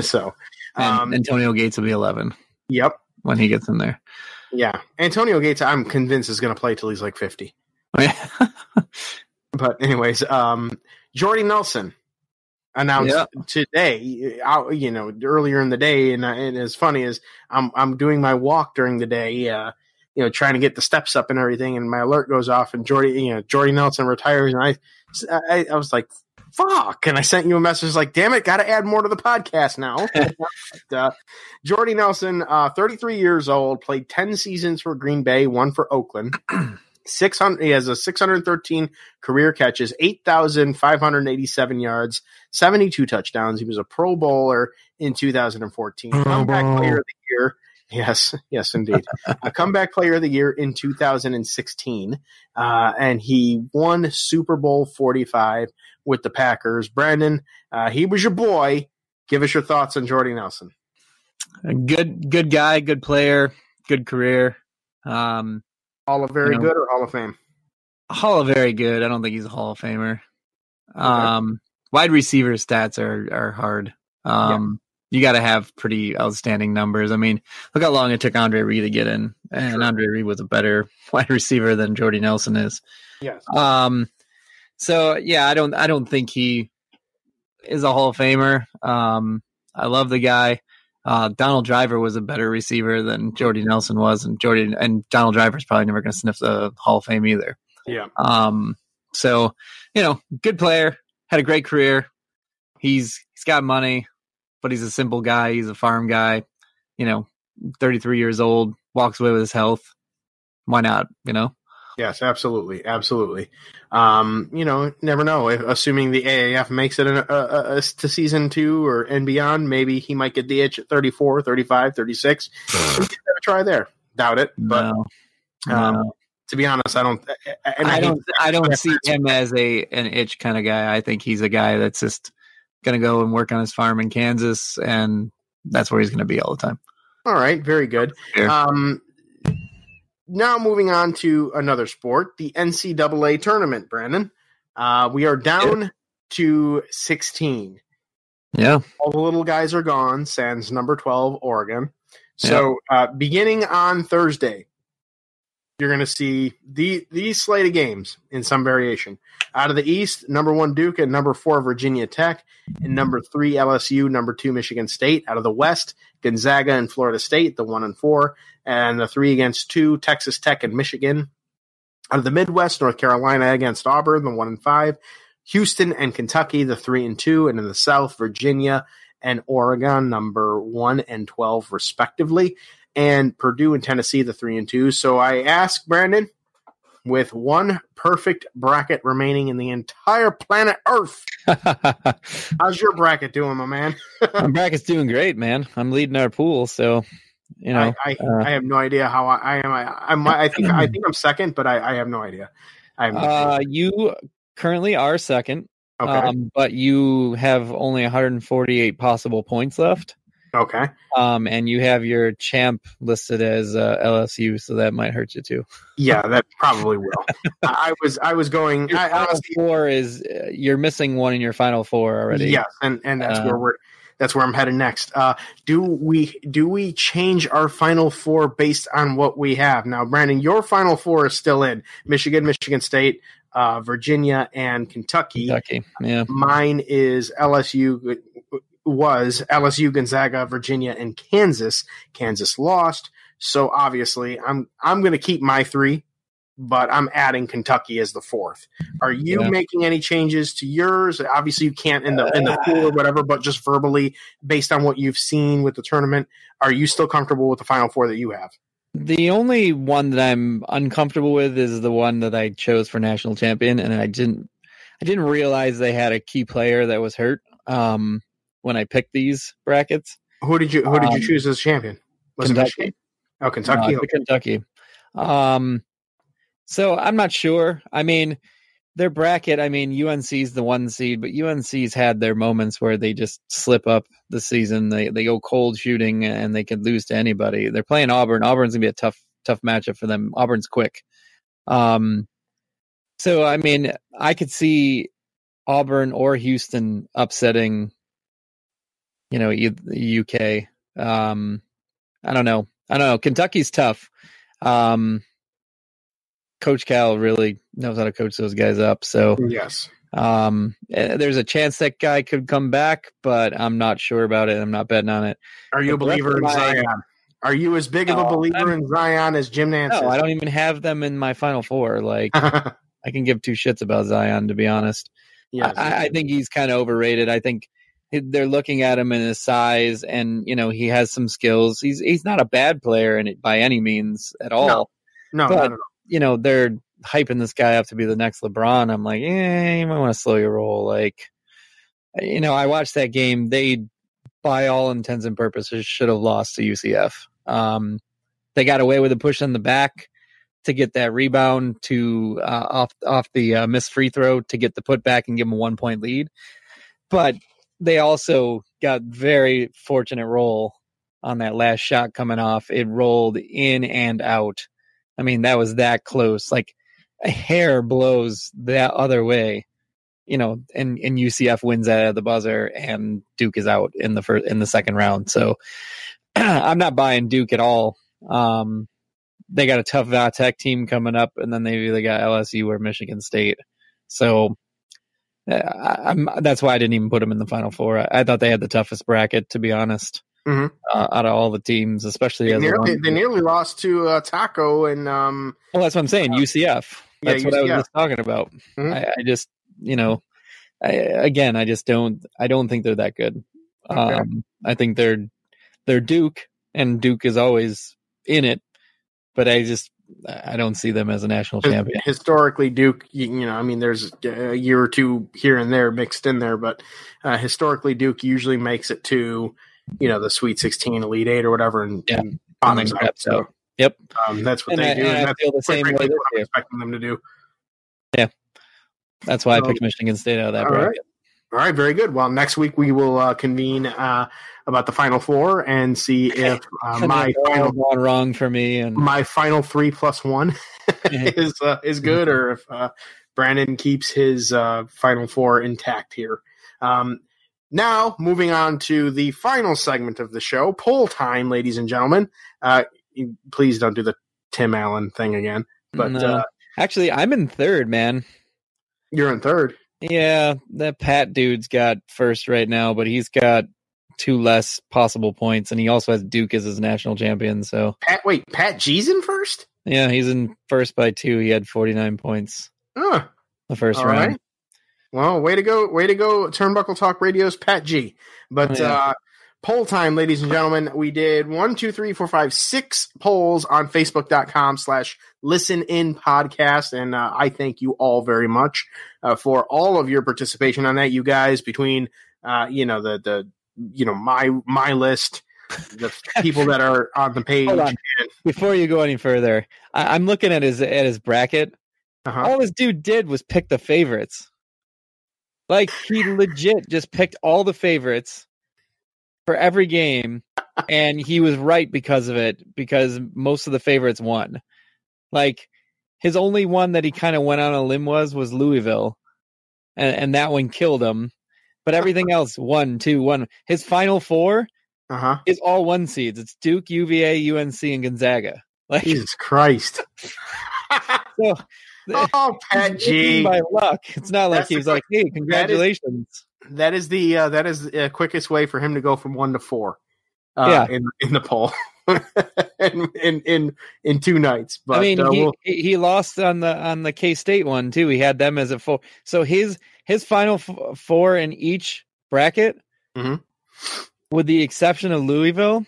So Antonio Gates will be 11. Yep. When he gets in there. Yeah. Antonio Gates, I'm convinced, is going to play till he's like 50. Oh, yeah. But anyways, Jordy Nelson announced today, earlier in the day, and as funny as I'm doing my walk during the day, trying to get the steps up and everything, and my alert goes off, and Jordy Nelson retires, and I was like, fuck, and I sent you a message like, damn it, got to add more to the podcast now. Jordy Nelson, 33 years old, played 10 seasons for Green Bay, 1 for Oakland. He has a 613 career catches, 8,587 yards, 72 touchdowns. He was a Pro Bowler in 2014. Comeback Player of the Year. Yes, indeed. A Comeback Player of the Year in 2016. And he won Super Bowl 45 with the Packers. Brandon, he was your boy. give us your thoughts on Jordy Nelson. A good guy, good player, good career. Hall of Very Good or Hall of Fame? Hall of Very Good. I don't think he's a Hall of Famer. Wide receiver stats are hard. You got to have pretty outstanding numbers. I mean, look how long it took Andre Reed to get in, and Andre Reed was a better wide receiver than Jordy Nelson is. Yes. So yeah, I don't think he is a Hall of Famer. I love the guy. Donald Driver was a better receiver than Jordy Nelson was, and Donald Driver's probably never going to sniff the Hall of Fame either. Yeah. So, good player, had a great career. He's got money, but he's a simple guy. He's a farm guy, 33 years old, walks away with his health. Why not, Yes, absolutely. Absolutely. Never know. Assuming the AAF makes it to season 2 or and beyond, maybe he might get the itch at 34, 35, 36. Give it a try there. Doubt it. But to be honest, I don't see him as an itch kind of guy. I think he's a guy that's just going to go and work on his farm in Kansas, and that's where he's going to be all the time. All right. Very good. Now moving on to another sport, the NCAA tournament, Brandon. We are down to 16. Yeah. All the little guys are gone, sans number 12, Oregon. So beginning on Thursday, you're going to see these slate of games in some variation. Out of the East, number 1 Duke and number 4 Virginia Tech, and number 3 LSU, number 2 Michigan State. Out of the West, Gonzaga and Florida State, the 1 and 4, and the 3 against 2 Texas Tech and Michigan. Out of the Midwest, North Carolina against Auburn, the 1 and 5, Houston and Kentucky, the 3 and 2, and in the South, Virginia and Oregon, number 1 and 12 respectively, and Purdue and Tennessee, the 3 and 2. So I ask Brandon, with one perfect bracket remaining in the entire planet Earth, how's your bracket doing, my man? My bracket's doing great, man. I'm leading our pool, so I have no idea how I am. I think I'm second, but I have no idea. You currently are second, okay, but you have only 148 possible points left. Okay. And you have your champ listed as LSU, so that might hurt you too. Yeah, that probably will. I was going. Your final four is you're missing one in your final four already. Yes, and that's where I'm headed next. Do we change our final four based on what we have now, Brandon? Your final four is still in Michigan, Michigan State, Virginia, and Kentucky. Yeah. Mine is LSU. Was LSU, Gonzaga, Virginia, and Kansas. Kansas lost, so obviously I'm going to keep my 3, but I'm adding Kentucky as the 4th. Are you making any changes to yours? Obviously, you can't in the pool or whatever, but just verbally, based on what you've seen with the tournament, are you still comfortable with the final 4 that you have? The only one that I'm uncomfortable with is the one that I chose for national champion, and I didn't realize they had a key player that was hurt. When I picked these brackets. Who did you choose as champion? Was Kentucky. it Michigan? Oh, Kentucky. No, Kentucky. So I'm not sure. I mean, their bracket, UNC's the 1 seed, but UNC's had their moments where they just slip up the season. They go cold shooting and they could lose to anybody. They're playing Auburn. Auburn's gonna be a tough matchup for them. Auburn's quick. So I could see Auburn or Houston upsetting UK. I don't know. Kentucky's tough. Coach Cal really knows how to coach those guys up. So yes. There's a chance that guy could come back, but I'm not sure about it. I'm not betting on it. Are you a believer in Zion? Are you as big of a believer in Zion as Jim Nantz? No, I don't even have them in my final 4. Like, I can give 2 shits about Zion, to be honest. Yes. I think he's kind of overrated. I think they're looking at him in his size, and he has some skills. He's not a bad player by any means at all. No, but, not at all. They're hyping this guy up to be the next LeBron. I'm like, you might want to slow your roll. Like, I watched that game. They, by all intents and purposes, should have lost to UCF. They got away with a push on the back to get that rebound to off the missed free throw to get the putback and give them a 1-point lead, but they also got very fortunate roll on that last shot coming off. It rolled in and out. I mean, that was that close. Like a hair blows that other way, and UCF wins at the buzzer, and Duke is out in the second round. So I'm not buying Duke at all. They got a tough Tech team coming up, and then they either got LSU or Michigan State. So that's why I didn't even put them in the Final Four. I thought they had the toughest bracket, to be honest, out of all the teams, especially they nearly lost to Taco and. Well, that's what I'm saying. UCF. That's UCF. what I was just talking about. I just, I don't think they're that good. Okay. I think they're Duke, and Duke is always in it, but I don't see them as a national champion. Historically, Duke, there's a year or two here and there mixed in there, but historically, Duke usually makes it to, the Sweet 16, Elite 8 or whatever, and bottoms out. So, yep. That's what they do. And I feel the same way this I'm year. expecting them to do. Yeah. That's why I picked Michigan State out of that bracket. All right, very good. Well, next week we will convene about the Final Four and see if my final gone wrong for me and my final 3+1 is good, or if Brandon keeps his Final Four intact here. Now, moving on to the final segment of the show, poll time, ladies and gentlemen. Please don't do the Tim Allen thing again. But no. Actually, I'm in third, man. You're in third. Yeah, that Pat dude's got first right now, but he's got 2 less possible points, and he also has Duke as his national champion. So Pat G's in first? Yeah, he's in first by 2. He had 49 points. The first round. Right. Well, way to go, Turnbuckle Talk Radio's Pat G. But poll time, ladies and gentlemen. We did 6 polls on Facebook.com/ListenInPodcast, and I thank you all very much for all of your participation on that. You guys, between my list, the people that are on the page. Hold on. Before you go any further, I'm looking at his bracket. All this dude did was pick the favorites. Like, he legit just picked all the favorites for every game, and he was right because of it, because most of the favorites won. Like, his only one that he kind of went on a limb was Louisville, and that one killed him. But everything else, 1, 2, 1. His Final Four is all 1 seeds. It's Duke, UVA, UNC, and Gonzaga. Like, Jesus Christ. So, Pat G. By luck. It's not like he was like, "Hey, congratulations." That is the quickest way for him to go from 1 to 4. In the poll, in 2 nights. But I mean, he lost on the K-State one too. He had them as a 4. So his Final Four in each bracket, with the exception of Louisville,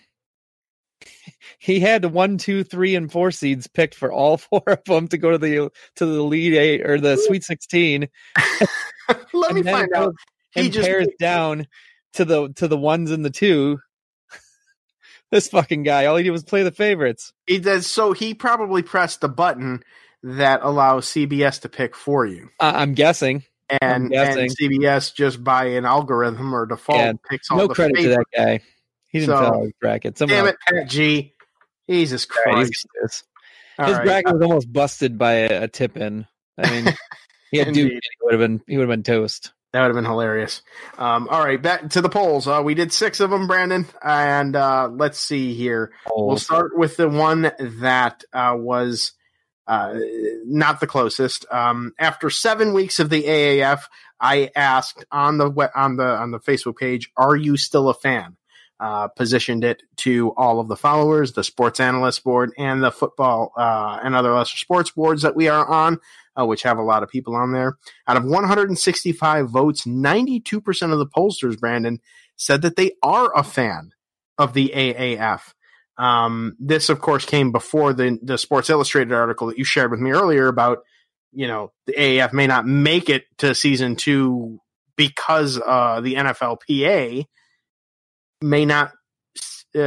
he had 1, 2, 3, and 4 seeds picked for all 4 of them to go to the Elite 8 or the Sweet 16. Let me find out. He just pairs down to the 1s and the 2. This fucking guy, all he did was play the favorites. He does. So he probably pressed the button that allows CBS to pick for you. I'm guessing. And CBS, just by an algorithm or default, picks all the favorites. No credit to that guy. He didn't fill out his bracket. Damn it, Pat G. Jesus Christ. His bracket was almost busted by a tip-in. I mean, he had Duke. He would have been toast. That would have been hilarious. All right, back to the polls. We did 6 of them, Brandon, and let's see here. We'll start with the one that was not the closest. After 7 weeks of the AAF, I asked on the Facebook page, "Are you still a fan?" Positioned it to all of the followers, the Sports Analyst Board, and the football and other lesser sports boards that we are on, which have a lot of people on there. Out of 165 votes, 92% of the pollsters, Brandon, said that they are a fan of the AAF. This, of course, came before the Sports Illustrated article that you shared with me earlier about, the AAF may not make it to season 2 because the NFLPA may not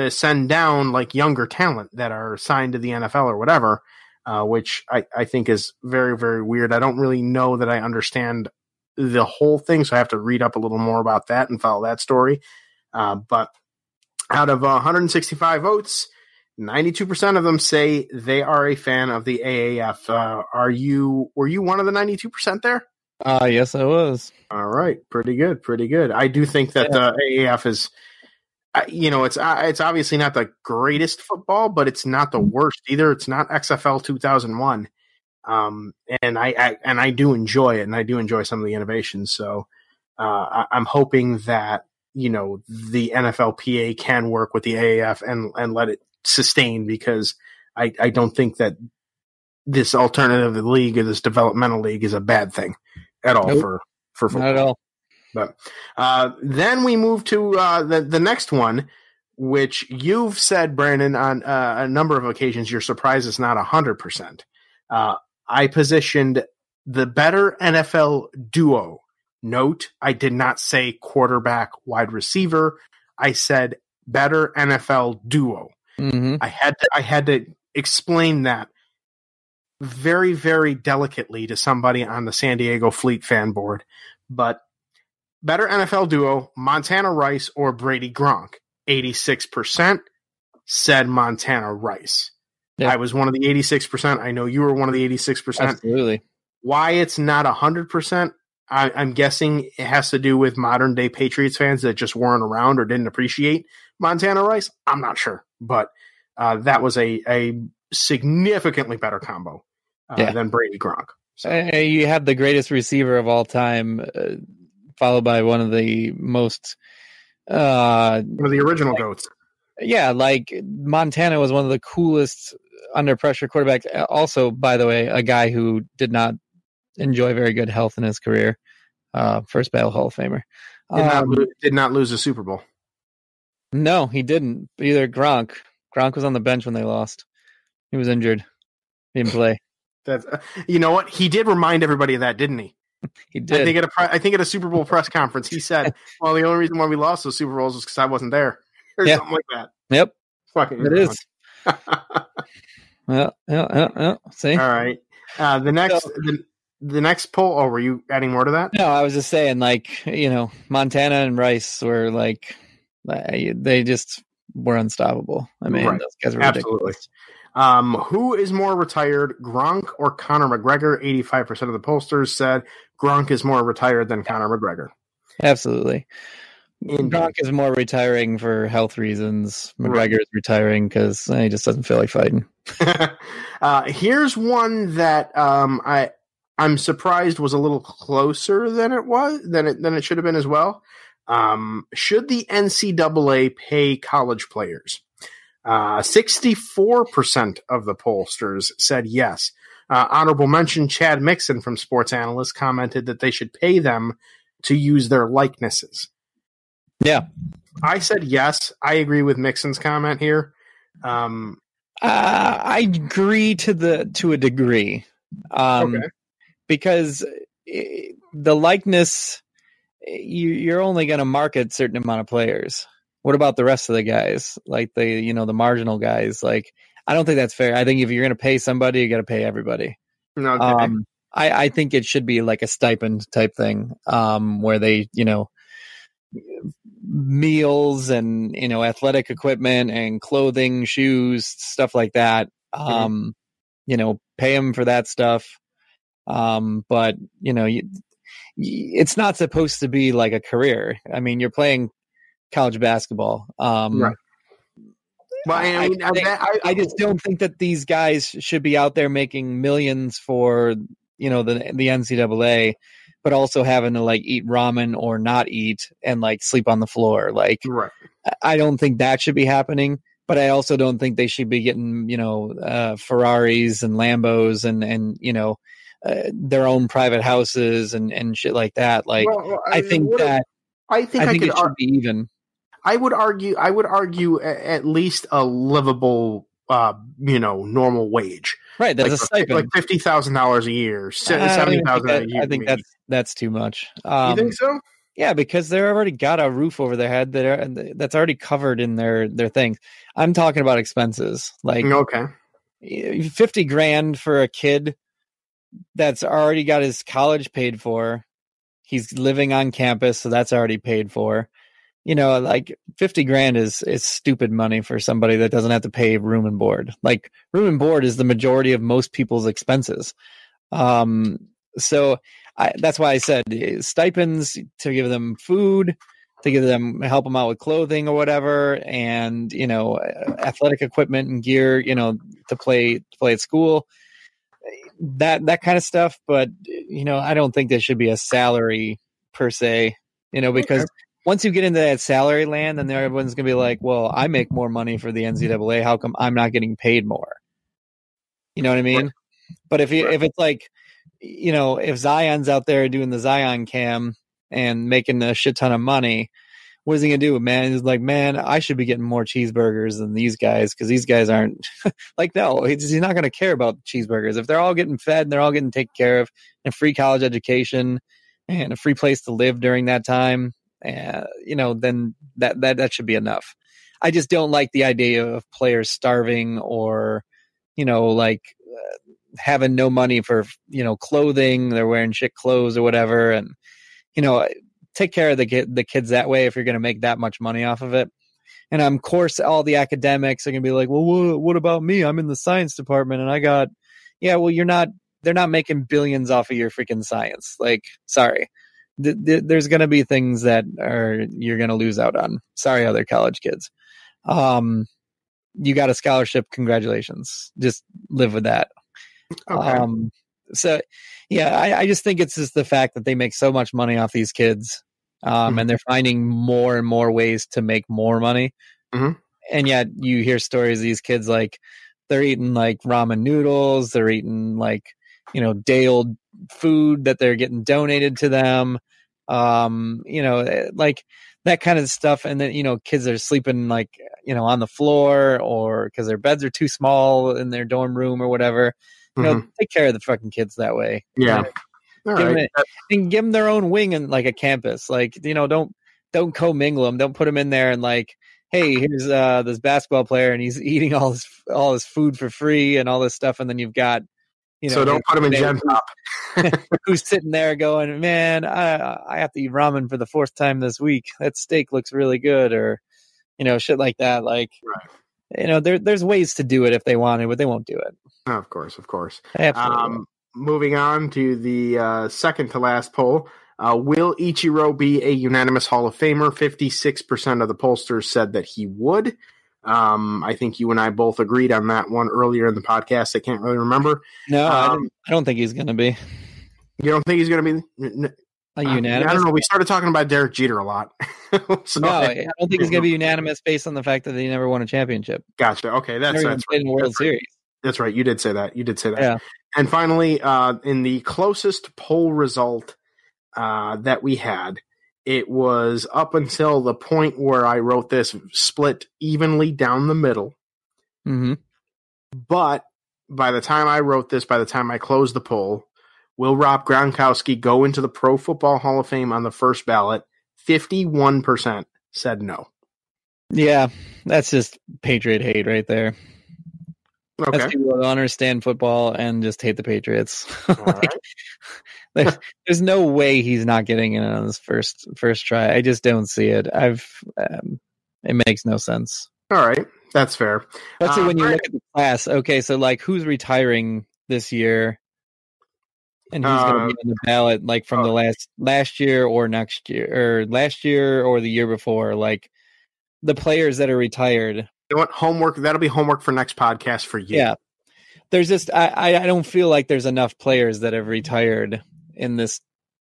send down like younger talent that are signed to the NFL or whatever, which I think is very, very weird. I don't really know that I understand the whole thing, so I have to read up a little more about that and follow that story. But out of 165 votes, 92% of them say they are a fan of the AAF. Were you one of the 92% there? Yes, I was. All right. Pretty good. I do think that the AAF is, it's obviously not the greatest football, but it's not the worst either. It's not XFL 2001. And I do enjoy it, and I do enjoy some of the innovations. So I'm hoping that, the NFLPA can work with the AAF and let it sustain, because I don't think that this alternative league or this developmental league is a bad thing at all. Nope. For football. Not at all. But then we move to the next one, which you've said, Brandon, on a number of occasions, you're surprised it's not 100%. I positioned the better NFL duo. Note, I did not say quarterback, wide receiver. I said better NFL duo. Mm-hmm. I had to explain that very, very delicately to somebody on the San Diego Fleet fan board. But better NFL duo, Montana Rice or Brady Gronk. 86% said Montana Rice. Yeah. I was one of the 86%. I know you were one of the 86%. Absolutely. Why it's not 100%, I'm guessing it has to do with modern day Patriots fans that just weren't around or didn't appreciate Montana Rice. I'm not sure, but that was a significantly better combo than Brady Gronk. So. You had the greatest receiver of all time, followed by one of the most one of the original GOATs. Yeah, like Montana was one of the coolest under pressure quarterbacks. Also, by the way, a guy who did not enjoy very good health in his career. First ballot Hall of Famer. Did not lose a Super Bowl. No, he didn't. Either Gronk. Gronk was on the bench when they lost. He was injured. He didn't play. That's, you know what? He did remind everybody of that, didn't he? He did. I think at a Super Bowl press conference, he said, "Well, the only reason why we lost those Super Bowls was because I wasn't there," or something like that. Yep. Fucking it is. Yeah. See. All right. The next poll. Oh, were you adding more to that? No, I was just saying, Montana and Rice were they just were unstoppable. I mean, those guys were ridiculous. Who is more retired, Gronk or Conor McGregor? 85% of the pollsters said Gronk is more retired than Conor McGregor. Absolutely. Gronk is more retiring for health reasons. McGregor is retiring because he just doesn't feel like fighting. Here's one that I'm surprised was a little closer than it should have been as well. Should the NCAA pay college players? 64% of the pollsters said yes. Honorable mention, Chad Mixon from Sports Analyst commented that they should pay them to use their likenesses. Yeah. I said yes. I agree with Mixon's comment here. I agree to a degree. Okay. Because the likeness, you're only going to market a certain amount of players. What about the rest of the guys? Like the marginal guys? Like, I don't think that's fair. I think if you're going to pay somebody, you got to pay everybody. Okay. I think it should be like a stipend type thing, where they, meals and, athletic equipment and clothing, shoes, stuff like that. Pay them for that stuff. But it's not supposed to be like a career. I mean, you're playing college basketball. Right. Well, I just don't think that these guys should be out there making millions for, the NCAA, but also having to like eat ramen or not eat and like sleep on the floor. Like, right. I don't think that should be happening, but I also don't think they should be getting, Ferraris and Lambos and their own private houses and shit like that. Like, I think it should be even. I would argue at least a livable, normal wage. Right, that's a stipend, like $50,000 a year, $70,000 a year. I think that's too much. You think so? Yeah, because they're already got a roof over their head that's already covered in their things. I'm talking about expenses, like $50,000 for a kid that's already got his college paid for. He's living on campus, so that's already paid for. like 50 grand is stupid money for somebody that doesn't have to pay room and board. Like room and board is the majority of most people's expenses. So that's why I said stipends to give them food, to help them out with clothing or whatever, and athletic equipment and gear, to play at school, that kind of stuff. But I don't think there should be a salary per se, because once you get into that salary land, then everyone's gonna be like, well, I make more money for the NCAA. How come I'm not getting paid more? You know what I mean? Right. But if it's like, if Zion's out there doing the Zion cam and making a shit ton of money, what is he gonna do, man? He's like, man, I should be getting more cheeseburgers than these guys, because these guys aren't like, no, he's not gonna care about cheeseburgers. If they're all getting fed and they're all getting taken care of, and free college education and a free place to live during that time, then that should be enough. I just don't like the idea of players starving or, having no money for, clothing. They're wearing shit clothes or whatever. And, take care of the kids that way if you're going to make that much money off of it. And of course, all the academics are going to be like, well, what about me? I'm in the science department and I got, well, they're not making billions off of your freaking science. Like, sorry. There's going to be things that you're going to lose out on. Sorry, other college kids. You got a scholarship. Congratulations. Just live with that. Okay. So, I just think it's just the fact that they make so much money off these kids, and they're finding more and more ways to make more money. Mm-hmm. And yet you hear stories of these kids, like they're eating like ramen noodles. They're eating like, day old food that they're getting donated to them. Like that kind of stuff. And then, kids are sleeping like, on the floor, or because their beds are too small in their dorm room or whatever. Take care of the fucking kids that way. Yeah. And give them their own wing and like a campus. Like, don't commingle them. Don't put them in there and like, hey, here's this basketball player and he's eating all his food for free and all this stuff. And then you've got, so don't put him in Gen Pop. Who's sitting there going, man, I have to eat ramen for the fourth time this week. That steak looks really good, or shit like that. Like, there's ways to do it if they want to, but they won't do it. Oh, of course. Absolutely. Moving on to the second to last poll. Will Ichiro be a unanimous Hall of Famer? 56% of the pollsters said that he would. I think you and I both agreed on that one earlier in the podcast. I can't really remember. No, I don't think he's going to be. You don't think he's going to be a unanimous? I don't know. We started talking about Derek Jeter a lot. So, no, I don't think he's going to be unanimous based on the fact that he never won a championship. Gotcha. Okay, that's right. In World Series. That's right. You did say that. Yeah. And finally, in the closest poll result that we had, it was up until the point where I wrote this, split evenly down the middle. Mm-hmm. But by the time I wrote this, by the time I closed the poll, will Rob Gronkowski go into the Pro Football Hall of Fame on the first ballot? 51% said no. Yeah, that's just Patriot hate right there. Okay. That's people that understand football and just hate the Patriots. Like, there's no way he's not getting in on his first try. I just don't see it. It makes no sense. All right, that's fair. Especially when you look at the class. Okay, so like who's retiring this year, and who's going to be on the ballot, like from the last year or next year, or last year or the year before, like the players that are retired. You know what? Homework. That'll be homework for next podcast for you. Yeah. There's just I don't feel like there's enough players that have retired in this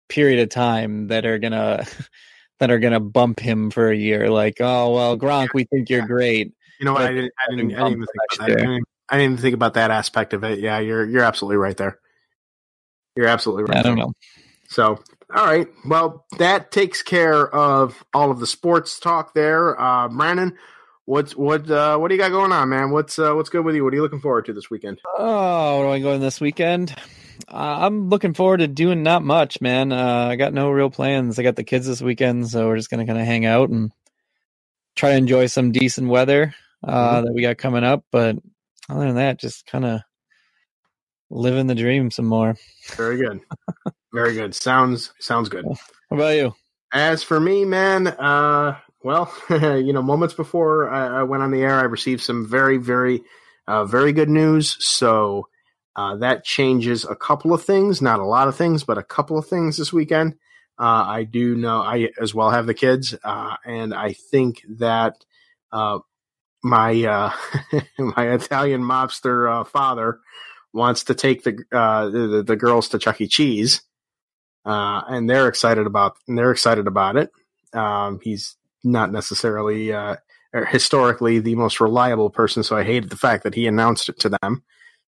period of time that are gonna bump him for a year. Like, oh well, Gronk, we think you're great. You know what? I didn't even think about that. I didn't even think about that aspect of it. Yeah, you're absolutely right there. You're absolutely right. I don't know. So, all right. Well, that takes care of all of the sports talk there. Brandon, what do you got going on, man? What's good with you? What are you looking forward to this weekend? Oh, what am I going this weekend? I'm looking forward to doing not much, man. I got no real plans. I got the kids this weekend, so we're just gonna kind of hang out and try to enjoy some decent weather that we got coming up. But other than that, just kind of living the dream some more. Very good. Very good. Sounds good. What about you? As for me, man, Well, moments before I went on the air, I received some very, very, very good news. So that changes a couple of things, not a lot of things, but a couple of things this weekend. I do know I as well have the kids, and I think that my my Italian mobster father wants to take the girls to Chuck E. Cheese, and they're excited about it. He's not necessarily historically the most reliable person, so I hated the fact that he announced it to them.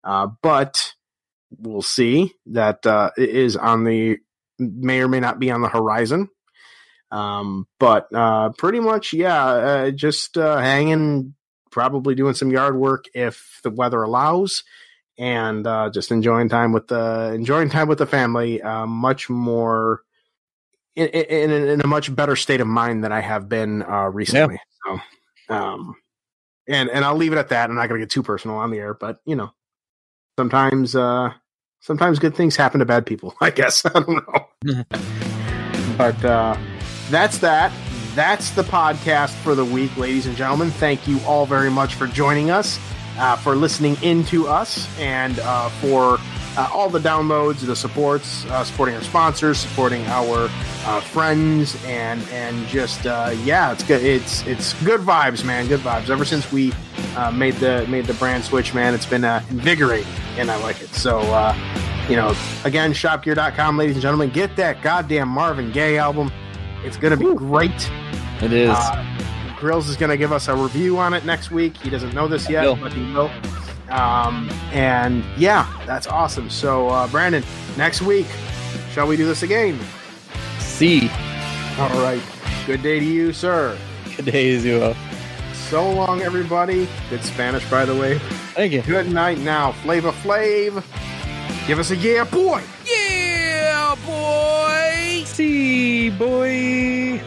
But we'll see. That it is may or may not be on the horizon. But pretty much, just hanging, probably doing some yard work if the weather allows, and just enjoying time with the family. Much more in a much better state of mind than I have been recently. Yeah. So, and I'll leave it at that. I'm not going to get too personal on the air, but sometimes good things happen to bad people, I guess. I don't know. But that's that. That's the podcast for the week, ladies and gentlemen. Thank you all very much for joining us, for listening into us, and for all the downloads, the supporting our sponsors, supporting our friends, and just it's good. It's good vibes, man. Good vibes. Ever since we made the brand switch, man, it's been invigorating, and I like it. So again, shopgear.com, ladies and gentlemen, get that goddamn Marvin Gaye album. It's gonna be great. It is. Grills is gonna give us a review on it next week. He doesn't know this yet, but he will. And that's awesome. So, Brandon, next week, shall we do this again? See. All right. Good day to you, sir. Good day to you. So long, everybody. Good Spanish, by the way. Thank you. Good night now. Flavor Flav. Give us a yeah, boy. Yeah, boy. See, boy.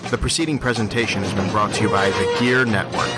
The preceding presentation has been brought to you by the Gear Network.